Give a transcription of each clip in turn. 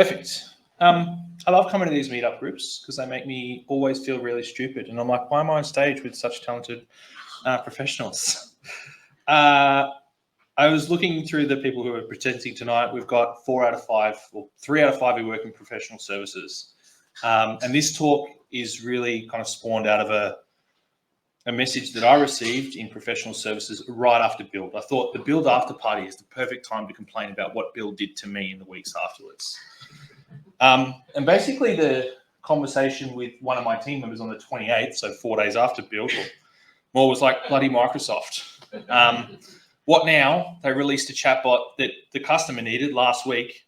Perfect. I love coming to these meetup groups because they make me always feel really stupid. And I'm like, why am I on stage with such talented professionals? I was looking through the people who are presenting tonight. We've got 4 out of 5, or 3 out of 5 who work in professional services. And this talk is really kind of spawned out of a message that I received in professional services right after Build. I thought the Build after party is the perfect time to complain about what Build did to me in the weeks afterwards. And basically the conversation with one of my team members on the 28th, so 4 days after Build, more was like, bloody Microsoft. What now? They released a chatbot that the customer needed last week,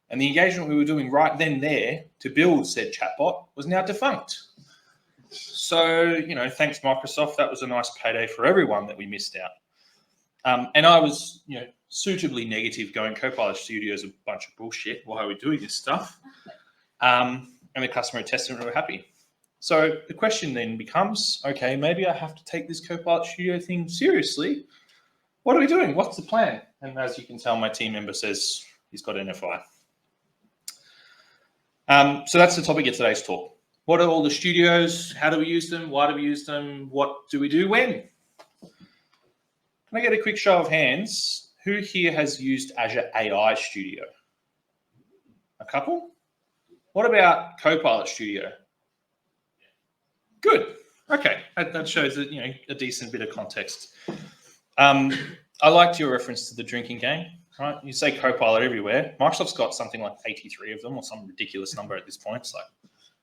and the engagement we were doing right then there to build said chatbot was now defunct. So, thanks Microsoft. That was a nice payday for everyone that we missed out. And I was, suitably negative, going Copilot Studio is a bunch of bullshit. Why are we doing this stuff? And the customer tested and we were happy. So the question then becomes, okay, maybe I have to take this Copilot Studio thing seriously. What are we doing? What's the plan? And as you can tell, my team member says he's got NFI. So that's the topic of today's talk. What are all the studios? How do we use them? Why do we use them? What do we do when? Can I get a quick show of hands? Who here has used Azure AI Studio? A couple? What about Copilot Studio? Good. Okay, that shows that, a decent bit of context. I liked your reference to the drinking game, right? You say Copilot everywhere. Microsoft's got something like 83 of them or some ridiculous number at this point. It's like,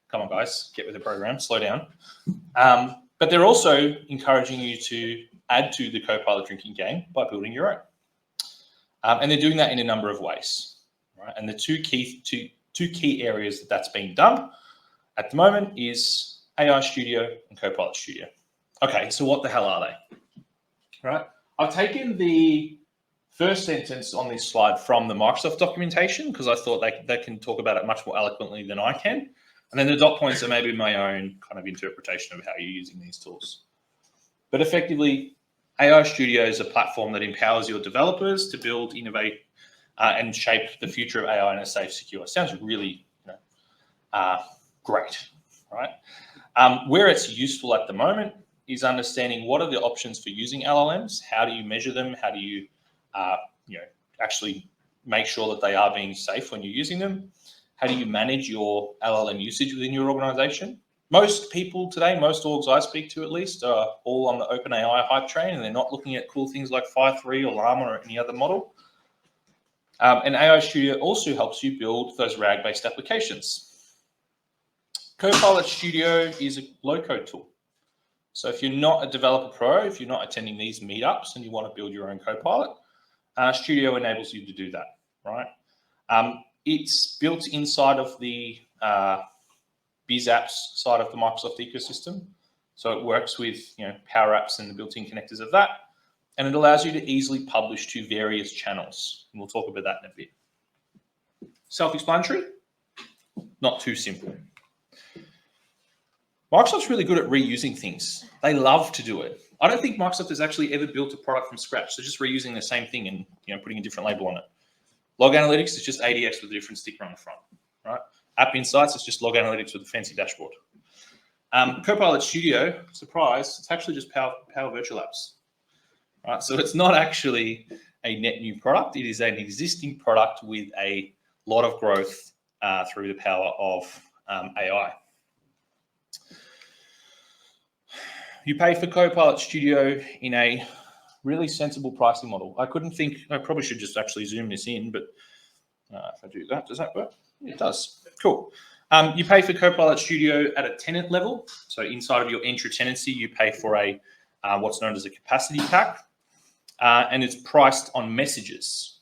come on, guys, get with the program, slow down. But they're also encouraging you to add to the Copilot drinking game by building your own. And they're doing that in a number of ways, right? And the two key areas that's being done at the moment is AI Studio and Copilot Studio. Okay, so what the hell are they? Right? I've taken the first sentence on this slide from the Microsoft documentation because I thought they can talk about it much more eloquently than I can. And then the dot points are maybe my own kind of interpretation of how you're using these tools. But effectively, AI Studio is a platform that empowers your developers to build, innovate, and shape the future of AI in a safe, secure. It sounds really great, right? Where it's useful at the moment is understanding what are the options for using LLMs, how do you measure them, how do you, actually make sure that they are being safe when you're using them, how do you manage your LLM usage within your organization. Most people today, most orgs I speak to at least, are all on the OpenAI hype train and they're not looking at cool things like Phi 3 or Llama or any other model. And AI Studio also helps you build those RAG-based applications. Copilot Studio is a low-code tool. So if you're not a developer pro, if you're not attending these meetups and you want to build your own Copilot, Studio enables you to do that, right? It's built inside of the Biz Apps side of the Microsoft ecosystem. So it works with Power Apps and the built-in connectors of that. And it allows you to easily publish to various channels. And we'll talk about that in a bit. Self-explanatory, not too simple. Microsoft's really good at reusing things. They love to do it. I don't think Microsoft has actually ever built a product from scratch. They're just reusing the same thing and putting a different label on it. Log Analytics is just ADX with a different sticker on the front, right? App Insights is just Log Analytics with a fancy dashboard. Copilot Studio, surprise, it's actually just Power Virtual Apps. Right? So it's not actually a net new product. It is an existing product with a lot of growth through the power of AI. You pay for Copilot Studio in a really sensible pricing model. I probably should just actually zoom this in, but if I do that, does that work? It does. Cool. You pay for Copilot Studio at a tenant level. So inside of your Entra tenancy, you pay for a what's known as a capacity pack, and it's priced on messages,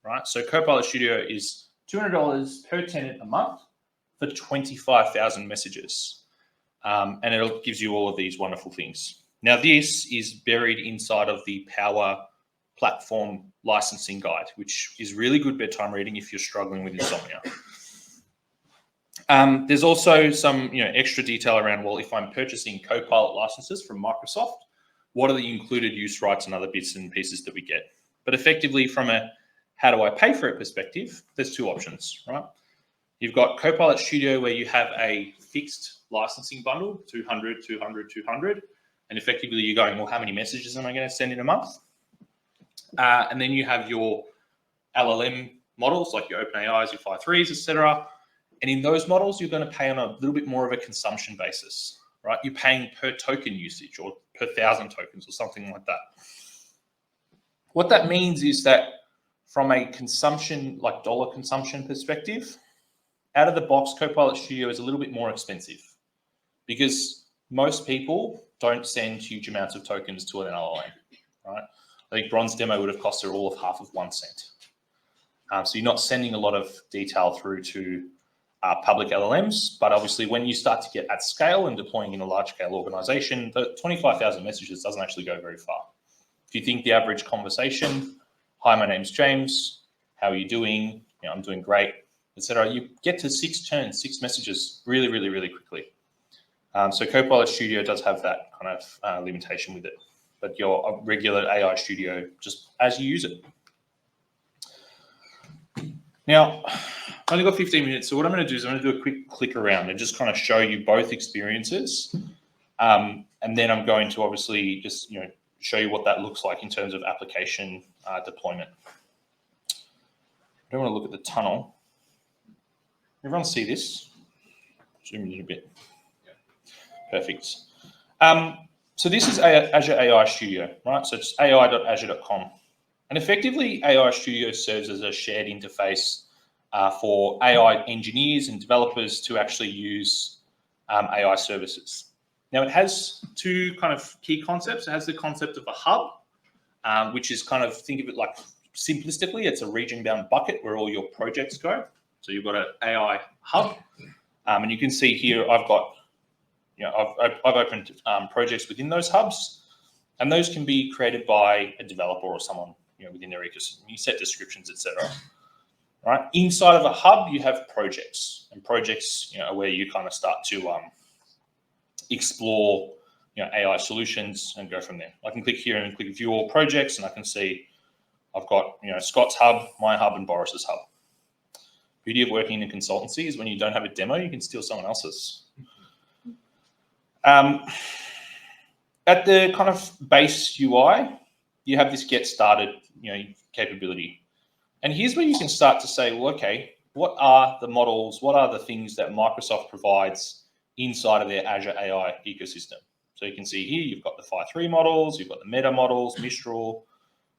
right? So Copilot Studio is $200 per tenant a month for 25,000 messages. And it gives you all of these wonderful things. Now, this is buried inside of the Power Platform licensing guide, which is really good bedtime reading if you're struggling with insomnia. There's also some extra detail around, well, if I'm purchasing Copilot licenses from Microsoft, what are the included use rights and other bits and pieces that we get? But effectively, from a how do I pay for it perspective, there's two options, right? You've got Copilot Studio where you have a fixed licensing bundle, 200, 200, 200. And effectively you're going, well, how many messages am I going to send in a month? And then you have your LLM models like your OpenAIs, your 5.3s, etc. And in those models, you're going to pay on a little bit more of a consumption basis, right? You're paying per token usage or per 1,000 tokens or something like that. What that means is that from a consumption, like dollar consumption perspective, out of the box, Copilot Studio is a little bit more expensive because most people don't send huge amounts of tokens to an LLM, right? I think Bronze Demo would have cost her all of half of 1 cent. So you're not sending a lot of detail through to public LLMs, but obviously when you start to get at scale and deploying in a large scale organization, the 25,000 messages doesn't actually go very far. If you think the average conversation, hi, my name's James, how are you doing? You know, I'm doing great, etc. You get to 6 turns, 6 messages really, really, really quickly. So Copilot Studio does have that kind of limitation with it, but your regular AI Studio, just as you use it. Now, I've only got 15 minutes, so what I'm going to do is I'm going to do a quick click around and just kind of show you both experiences. And then I'm going to obviously just, show you what that looks like in terms of application deployment. I don't want to look at the tunnel. Everyone see this? Zoom in a bit. Yeah. Perfect. So this is Azure AI Studio, right? So it's ai.azure.com. And effectively, AI Studio serves as a shared interface for AI engineers and developers to actually use AI services. Now, it has 2 kind of key concepts. It has the concept of a hub, which is kind of, think of it like simplistically, it's a region-bound bucket where all your projects go. So you've got an AI hub. And you can see here, I've got, I've opened projects within those hubs, and those can be created by a developer or someone, within their ecosystem. You set descriptions, etc. Right? Inside of a hub, you have projects, and projects, are where you kind of start to explore, AI solutions and go from there. I can click here and click view all projects, and I can see I've got, Scott's hub, my hub, and Boris's hub. Beauty of working in a consultancy is when you don't have a demo, you can steal someone else's. At the kind of base UI, you have this get started, capability. And here's where you can start to say, well, okay, what are the models? What are the things that Microsoft provides inside of their Azure AI ecosystem? So you can see here, you've got the 5.3 models, you've got the Meta models, Mistral,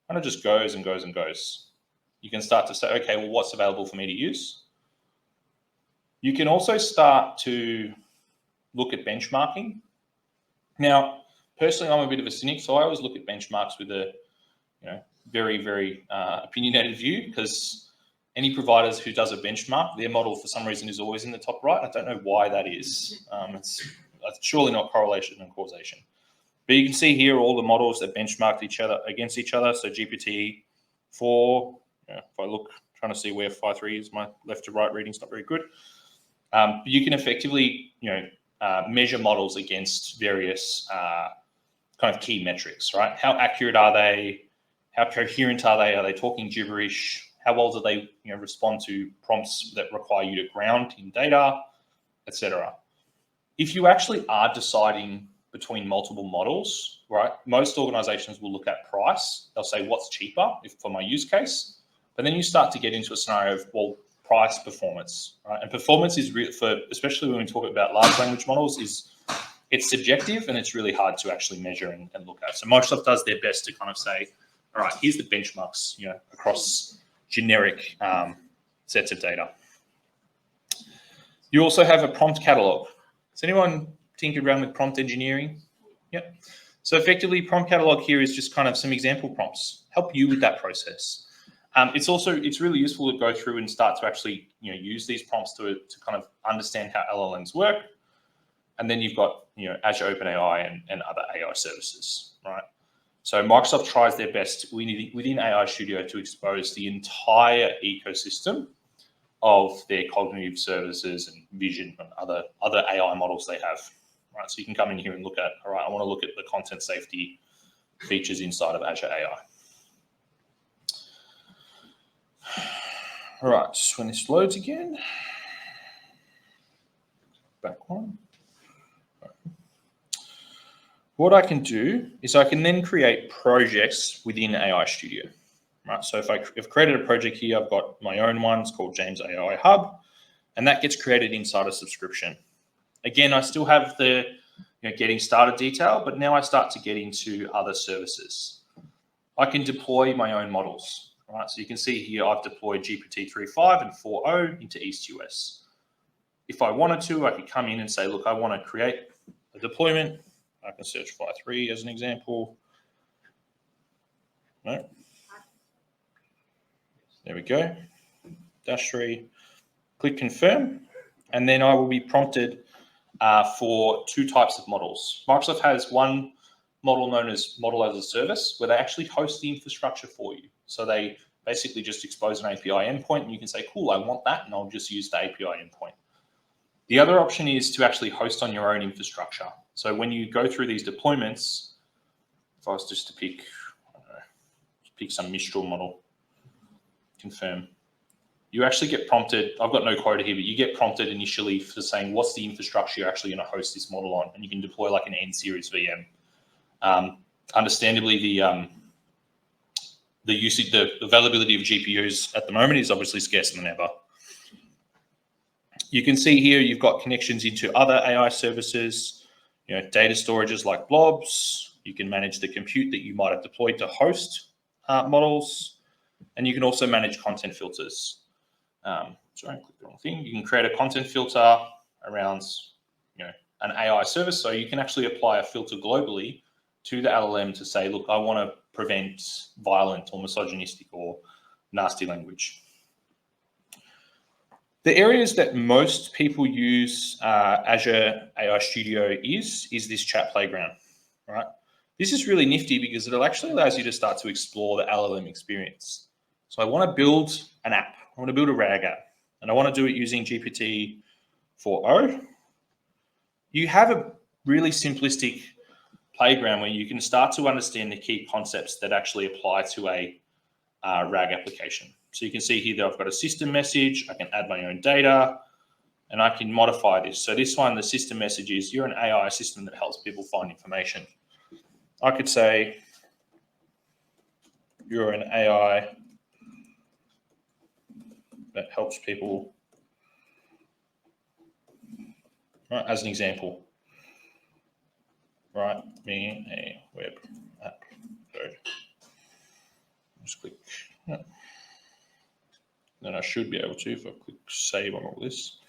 and it just goes and goes and goes. You can start to say, okay, well, what's available for me to use? You can also start to look at benchmarking. Now, personally, I'm a bit of a cynic, so I always look at benchmarks with a very, very opinionated view, because any providers who does a benchmark, their model for some reason is always in the top right. I don't know why that is. It's surely not correlation and causation. But you can see here all the models that benchmarked against each other. So GPT-4, if I look, trying to see where 5.3 is, my left to right reading's not very good. But you can effectively, measure models against various kind of key metrics, right? How accurate are they? How coherent are they? Are they talking gibberish? How well do they, respond to prompts that require you to ground in data, etc. If you actually are deciding between multiple models, right? Most organizations will look at price. They'll say, what's cheaper for my use case? But then you start to get into a scenario of, well, price, performance, right? And performance is real for, especially when we talk about large language models, it's subjective and it's really hard to actually measure and look at. So Microsoft does their best to kind of say, all right, here's the benchmarks, across generic sets of data. You also have a prompt catalog. Has anyone tinkered around with prompt engineering? Yep. So effectively, prompt catalog here is just kind of some example prompts, help you with that process. It's really useful to go through and start to actually use these prompts to kind of understand how LLMs work. And then you've got Azure OpenAI and other AI services, right? So Microsoft tries their best within AI Studio to expose the entire ecosystem of their cognitive services and vision and other AI models they have, right? So you can come in here and look at, all right, I want to look at the content safety features inside of Azure AI. All right, when this loads again. back one. What I can do is I can then create projects within AI Studio. Right, so if I've created a project here, I've got my own one. It's called James AI Hub, and that gets created inside a subscription. Again, I still have the getting started detail, but now I start to get into other services. I can deploy my own models. Right, so you can see here I've deployed GPT 3.5 and 4.0 into EastUS. If I wanted to, I could come in and say, look, I want to create a deployment. I can search 5.3 as an example. No. There we go. -3. Click confirm, and then I will be prompted for two types of models. Microsoft has one model known as Model as a Service, where they actually host the infrastructure for you. So they basically just expose an API endpoint, and you can say, cool, I want that, and I'll just use the API endpoint. The other option is to actually host on your own infrastructure. So when you go through these deployments, if I was just to pick, I don't know, pick some Mistral model, confirm, you actually get prompted. I've got no quota here, but you get prompted initially for saying what's the infrastructure you're actually going to host this model on, and you can deploy like an N-series VM. Understandably, the usage, the availability of GPUs at the moment is obviously scarcer than ever. You can see here you've got connections into other AI services, data storages like blobs. You can manage the compute that you might have deployed to host models, and you can also manage content filters. Sorry, I clicked the wrong thing. You can create a content filter around an AI service, so you can actually apply a filter globally to the LLM to say, look, I want to prevent violent or misogynistic or nasty language. The areas that most people use Azure AI Studio is this chat playground, right? This is really nifty because it actually allows you to start to explore the LLM experience. So I want to build an app. I want to build a RAG app, and I want to do it using GPT 4.0. You have a really simplistic playground where you can start to understand the key concepts that actually apply to a RAG application. So you can see here that I've got a system message. I can add my own data, and I can modify this. So this one, the system message is, you're an AI system that helps people find information. I could say, you're an AI that helps people, right, as an example. Write me a web app code. Just click. Then I should be able to, if I click save on all this,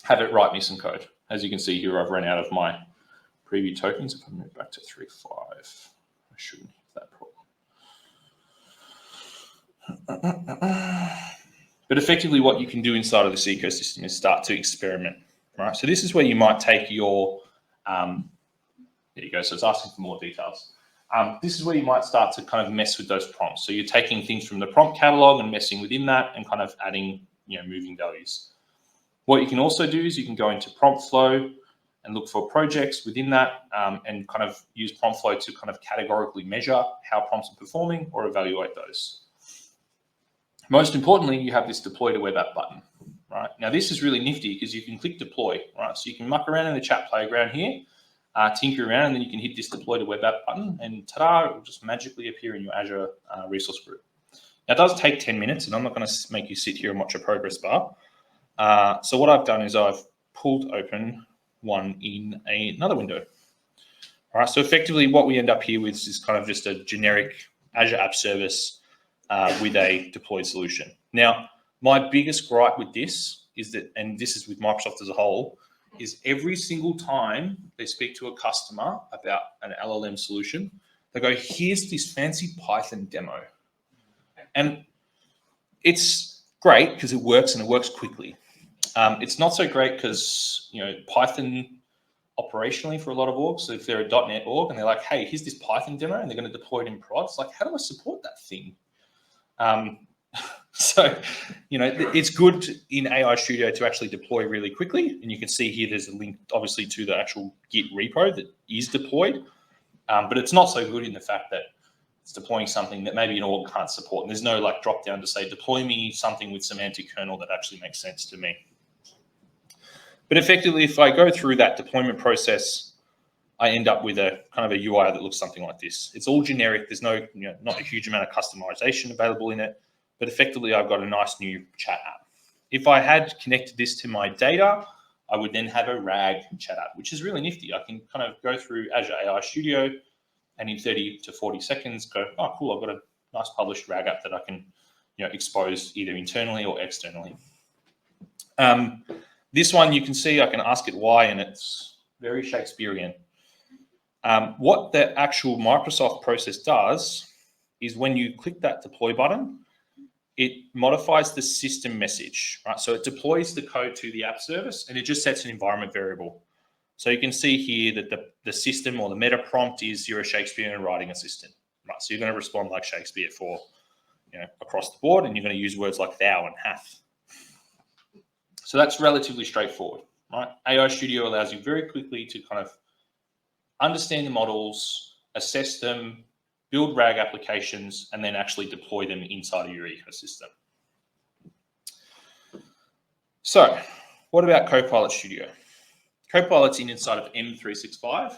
have it write me some code. As you can see here, I've run out of my preview tokens. If I move back to 3.5, I shouldn't have that problem. But effectively what you can do inside of this ecosystem is start to experiment, right? So this is where you might take your, there you go, so it's asking for more details. This is where you might start to kind of mess with those prompts. So you're taking things from the prompt catalog and messing within that and kind of adding, moving values. What you can also do is you can go into prompt flow and look for projects within that and kind of use prompt flow to kind of categorically measure how prompts are performing or evaluate those. Most importantly, you have this deploy to web app button, right? Now this is really nifty because you can click deploy, right? So you can muck around in the chat playground here, tinker around, and then you can hit this deploy to web app button, and ta-da, it will just magically appear in your Azure resource group. Now it does take 10 minutes, and I'm not going to make you sit here and watch a progress bar. So what I've done is I've pulled open one in another window. All right, so effectively what we end up here with is kind of just a generic Azure App Service with a deployed solution. Now, my biggest gripe with this is that, and this is with Microsoft as a whole, is every single time they speak to a customer about an LLM solution, they go, here's this fancy Python demo. And it's great because it works and it works quickly. It's not so great because, Python operationally for a lot of orgs, so if they're a .NET org and they're like, hey, here's this Python demo and they're going to deploy it in prod, it's like, how do I support that thing? So, it's good in AI Studio to actually deploy really quickly. And you can see here, there's a link obviously to the actual Git repo that is deployed. But it's not so good in the fact that it's deploying something that maybe an org can't support. And there's no like drop down to say, deploy me something with semantic kernel that actually makes sense to me. But effectively, if I go through that deployment process, I end up with a kind of a UI that looks something like this. It's all generic. There's no, not a huge amount of customization available in it, but effectively I've got a nice new chat app. If I had connected this to my data, I would then have a RAG chat app, which is really nifty. I can kind of go through Azure AI Studio and in 30 to 40 seconds go, oh, cool, I've got a nice published RAG app that I can expose either internally or externally. This one you can see I can ask it why, and it's very Shakespearean. What the actual Microsoft process does is when you click that deploy button, it modifies the system message, right? So it deploys the code to the app service and it just sets an environment variable. So you can see here that the system or the meta prompt is you're a Shakespearean writing assistant, right? So you're going to respond like Shakespeare for, across the board, and you're going to use words like thou and hath. So that's relatively straightforward, right? AI Studio allows you very quickly to kind of understand the models, assess them, build RAG applications, and then actually deploy them inside of your ecosystem. So what about Copilot Studio? Copilot's inside of M365.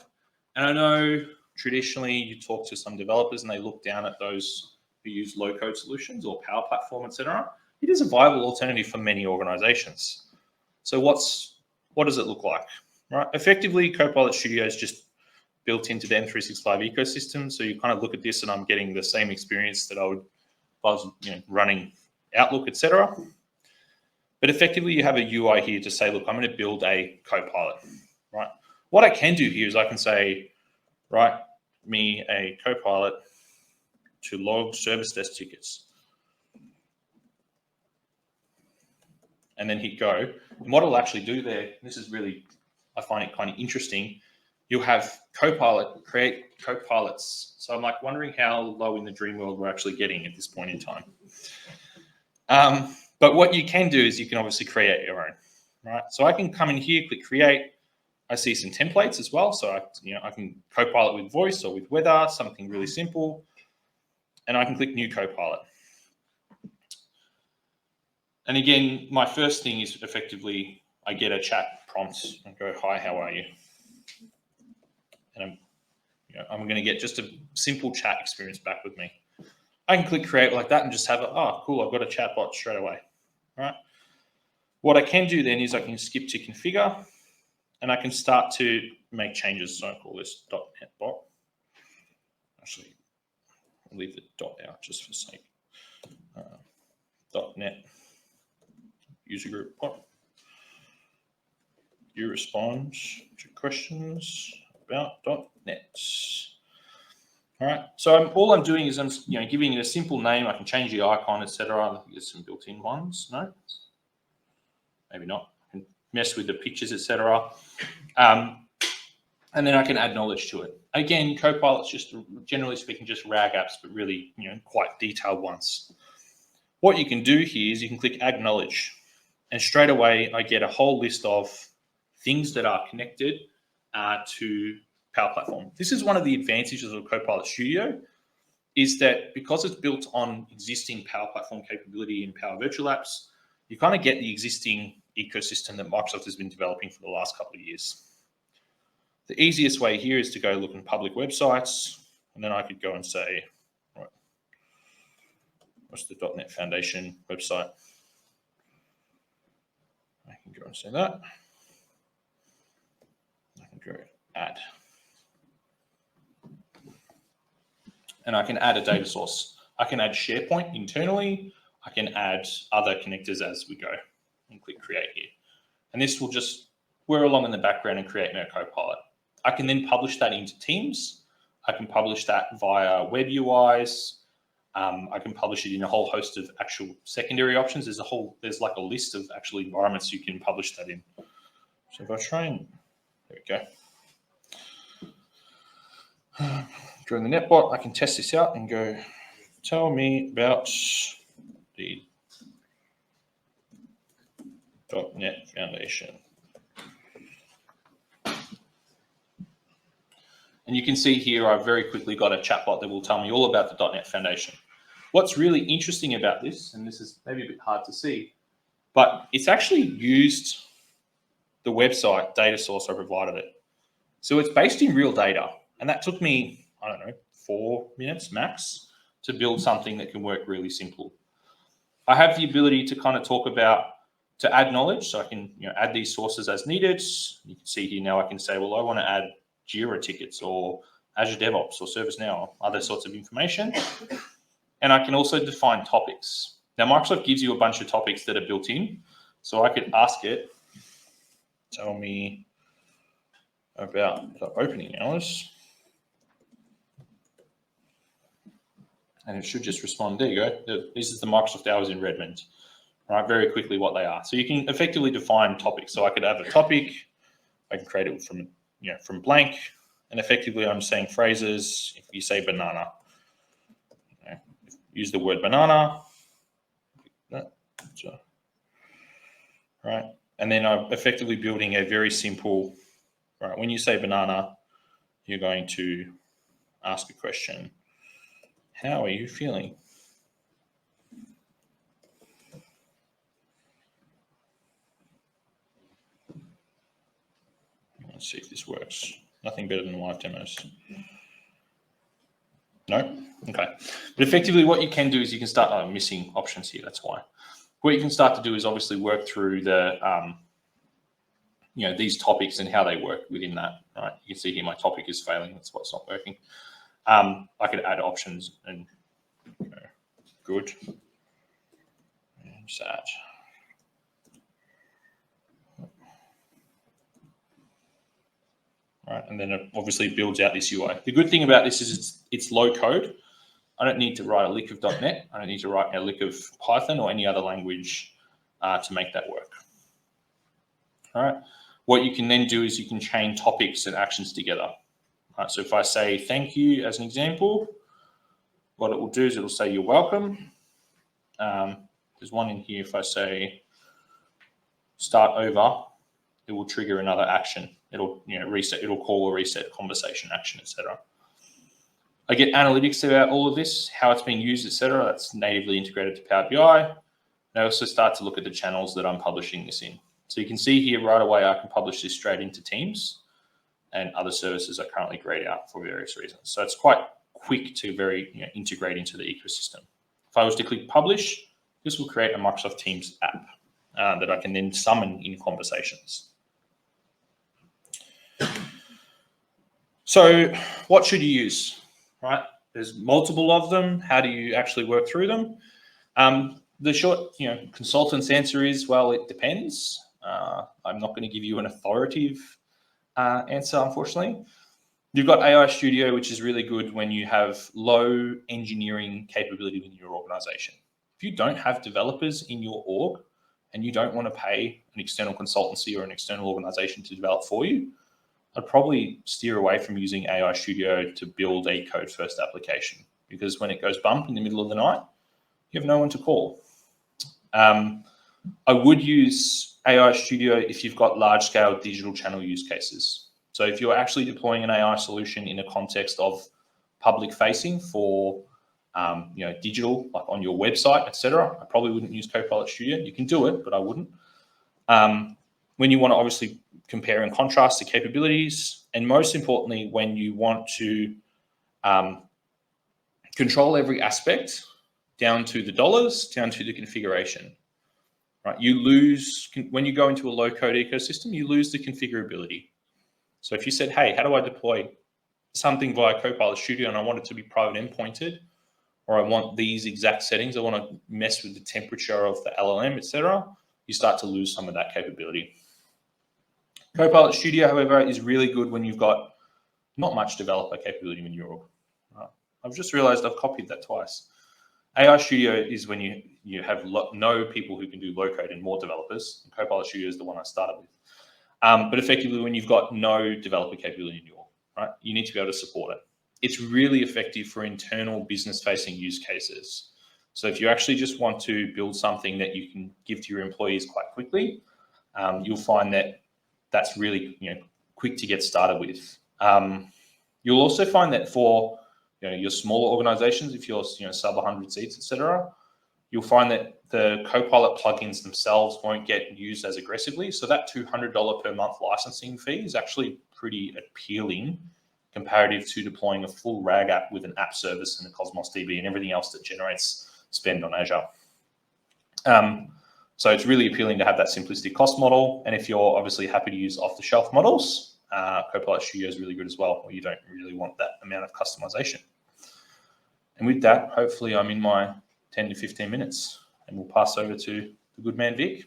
And I know traditionally you talk to some developers and they look down at those who use low-code solutions or Power Platform, etc. It is a viable alternative for many organizations. So what does it look like? Right? Effectively, Copilot Studio is just built into the M365 ecosystem. So you kind of look at this and I'm getting the same experience that I would if I was running Outlook, etc. But effectively, you have a UI here to say, look, I'm going to build a Copilot, right? What I can do here is I can say, write me a Copilot to log service desk tickets. And then hit go. And what it'll actually do there, this is really, I find it kind of interesting, you'll have Copilot create Copilots. So I'm like wondering how low in the dream world we're actually getting at this point in time. But what you can do is you can obviously create your own, right? So I can come in here, click create. I see some templates as well. So I can Copilot with voice or with weather, something really simple. And I can click new Copilot. And again, my first thing is effectively, I get a chat prompt and go, hi, how are you? And I'm going to get just a simple chat experience back with me. I can click create like that and just have it, oh, cool, I've got a chatbot straight away, right? What I can do then is I can skip to configure and I can start to make changes. So I call this .NET bot. Actually, I'll leave the dot out just for sake. .NET user group bot. You respond to questions about .NET. All right, so all I'm doing is I'm giving it a simple name. I can change the icon, etc. I think there's some built-in ones. No, maybe not. I can mess with the pictures, etc. And then I can add knowledge to it. Again, Copilot's just generally speaking just RAG apps, but really quite detailed ones. What you can do here is you can click add knowledge, and straight away I get a whole list of things that are connected to Power Platform. This is one of the advantages of Copilot Studio, is that because it's built on existing Power Platform capability in Power Virtual Apps, you kind of get the existing ecosystem that Microsoft has been developing for the last couple of years. The easiest way here is to go look in public websites, and then I could go and say, right, what's the .NET Foundation website? I can go and say that. I can go add. And I can add a data source. I can add SharePoint internally. I can add other connectors as we go and click create here. And this will just whir along in the background and create my Copilot. I can then publish that into Teams. I can publish that via web UIs. I can publish it in a whole host of actual secondary options. There's like a list of actual environments you can publish that in. So if I try and, there we go. During the NetBot, I can test this out and go, tell me about the .NET Foundation. And you can see here, I've very quickly got a chatbot that will tell me all about the .NET Foundation. What's really interesting about this, and this is maybe a bit hard to see, but it's actually used the website data source I provided it. So it's based in real data. And that took me, I don't know, 4 minutes max to build something that can work really simple. I have the ability to kind of talk about, to add knowledge. So I can add these sources as needed. You can see here now I can say, well, I want to add Jira tickets or Azure DevOps or ServiceNow or other sorts of information. And I can also define topics. Now, Microsoft gives you a bunch of topics that are built in. So I could ask it, tell me about the opening hours. And it should just respond. There you go. This is the Microsoft hours in Redmond. Right, very quickly what they are. So you can effectively define topics. So I could have a topic. I can create it from blank. And effectively I'm saying phrases. If you say banana, use the word banana. Right. And then I'm effectively building a very simple, right, when you say banana, you're going to ask a question. How are you feeling? Let's see if this works. Nothing better than live demos. No? Okay. But effectively what you can do is you can start, I'm missing options here, that's why. What you can start to do is obviously work through the, these topics and how they work within that, right? You can see here my topic is failing, that's what's not working. I could add options and good and sad. Right, and then it obviously builds out this UI. The good thing about this is it's low code. I don't need to write a lick of .NET. I don't need to write a lick of Python or any other language to make that work. All right. What you can then do is you can chain topics and actions together. All right, so if I say thank you as an example, what it will do is it will say you're welcome. There's one in here. If I say start over, it will trigger another action. It'll reset. It'll call or reset conversation action, etc. I get analytics about all of this, how it's being used, etc. That's natively integrated to Power BI. And I also start to look at the channels that I'm publishing this in. So you can see here right away, I can publish this straight into Teams and other services are currently grayed out for various reasons. So it's quite quick to very integrate into the ecosystem. If I was to click publish, this will create a Microsoft Teams app that I can then summon in conversations. So what should you use, right? There's multiple of them. How do you actually work through them? The short, consultant's answer is, well, it depends. I'm not going to give you an authoritative answer, unfortunately. You've got AI Studio, which is really good when you have low engineering capability in your organization. If you don't have developers in your org and you don't want to pay an external consultancy or an external organization to develop for you, I'd probably steer away from using AI Studio to build a code-first application, because when it goes bump in the middle of the night, you have no one to call. I would use AI Studio if you've got large-scale digital channel use cases. So if you're actually deploying an AI solution in a context of public-facing for digital, like on your website, etc., I probably wouldn't use Copilot Studio. You can do it, but I wouldn't. When you want to obviously compare and contrast the capabilities, and most importantly, when you want to control every aspect down to the dollars, down to the configuration, right? You lose, when you go into a low-code ecosystem, you lose the configurability. So if you said, hey, how do I deploy something via Copilot Studio and I want it to be private endpointed, or I want these exact settings, I want to mess with the temperature of the LLM, etc., you start to lose some of that capability. Copilot Studio, however, is really good when you've got not much developer capability in your org. I've just realized I've copied that twice. AI Studio is when you have no people who can do low code and more developers. And Copilot Studio is the one I started with. But effectively, when you've got no developer capability in your org, right, you need to be able to support it. It's really effective for internal business-facing use cases. So if you actually just want to build something that you can give to your employees quite quickly, you'll find that that's really quick to get started with. You'll also find that for your smaller organizations, if you're sub 100 seats, etc., you'll find that the Copilot plugins themselves won't get used as aggressively. So that $200 per month licensing fee is actually pretty appealing comparative to deploying a full RAG app with an app service and a Cosmos DB and everything else that generates spend on Azure. So it's really appealing to have that simplistic cost model. And if you're obviously happy to use off-the-shelf models, Copilot Studio is really good as well, where you don't really want that amount of customization. And with that, hopefully I'm in my 10 to 15 minutes, and we'll pass over to the good man, Vic.